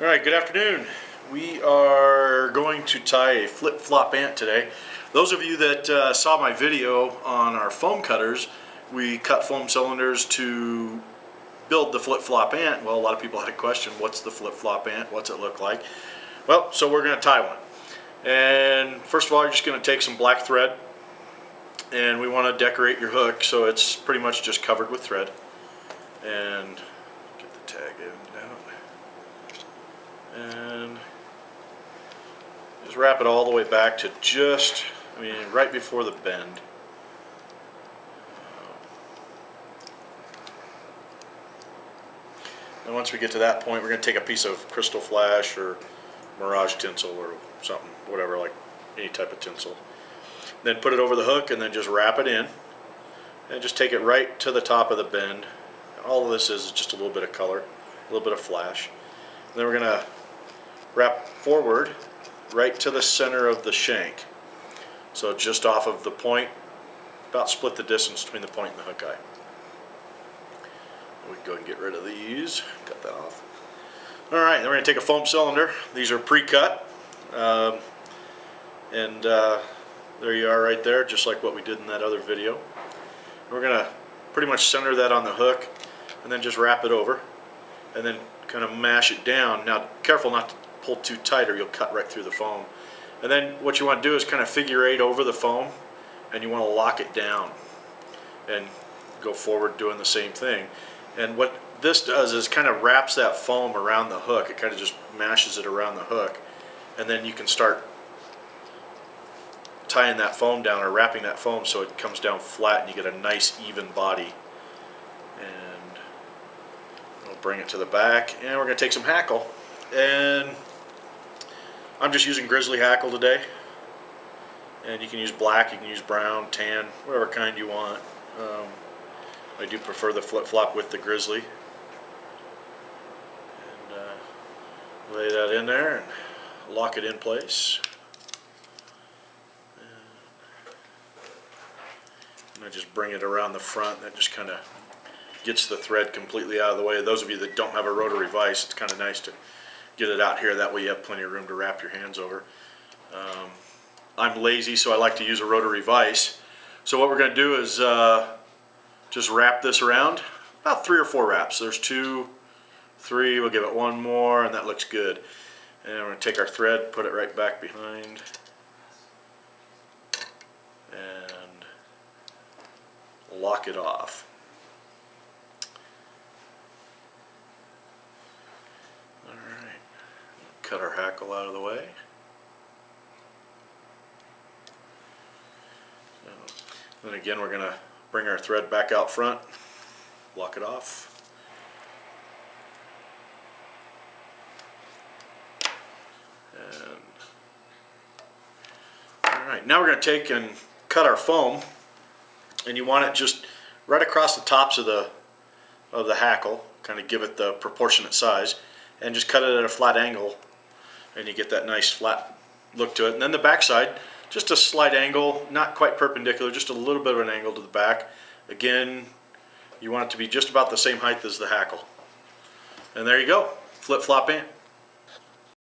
Alright, good afternoon. We are going to tie a flip-flop ant today. Those of you that saw my video on our foam cutters, we cut foam cylinders to build the flip-flop ant. Well, a lot of people had a question, what's the flip-flop ant? What's it look like? Well, so we're going to tie one. And first of all, you're just going to take some black thread, and we want to decorate your hook so it's pretty much just covered with thread. And get the tag in out. And just wrap it all the way back to just, right before the bend. And once we get to that point, we're going to take a piece of crystal flash or mirage tinsel or something, whatever, like any type of tinsel. Then put it over the hook and then just wrap it in. And just take it right to the top of the bend. And all of this is just a little bit of color, a little bit of flash. And then we're going to wrap forward right to the center of the shank. So just off of the point, about split the distance between the point and the hook eye. We can go ahead and get rid of these, cut that off. Alright, then we're going to take a foam cylinder. These are pre-cut. There you are right there, just like what we did in that other video. And we're going to pretty much center that on the hook and then just wrap it over and then kind of mash it down. Now, careful not to pull too tight or you'll cut right through the foam. And then what you want to do is kind of figure eight over the foam, and you want to lock it down and go forward doing the same thing. And what this does is kind of wraps that foam around the hook. It kind of just mashes it around the hook, and then you can start tying that foam down or wrapping that foam so it comes down flat and you get a nice even body. And we'll bring it to the back, and we're going to take some hackle, and I'm just using grizzly hackle today, and you can use black, you can use brown, tan, whatever kind you want. I do prefer the flip-flop with the grizzly. And lay that in there and lock it in place. And I just bring it around the front. That just kind of gets the thread completely out of the way. Those of you that don't have a rotary vise, it's kind of nice to get it out here. That way you have plenty of room to wrap your hands over. I'm lazy, so I like to use a rotary vise. So what we're going to do is just wrap this around, about 3 or 4 wraps. There's 2, 3, we'll give it 1 more, and that looks good. And we're going to take our thread, put it right back behind, and lock it off. Alright, cut our hackle out of the way. Then again, we're going to bring our thread back out front, lock it off. And alright, now we're going to take and cut our foam, and you want it just right across the tops of the hackle, kind of give it the proportionate size, and just cut it at a flat angle, and you get that nice flat look to it. And then the back side, just a slight angle, not quite perpendicular, just a little bit of an angle to the back. Again, you want it to be just about the same height as the hackle. And there you go, flip-flop ant.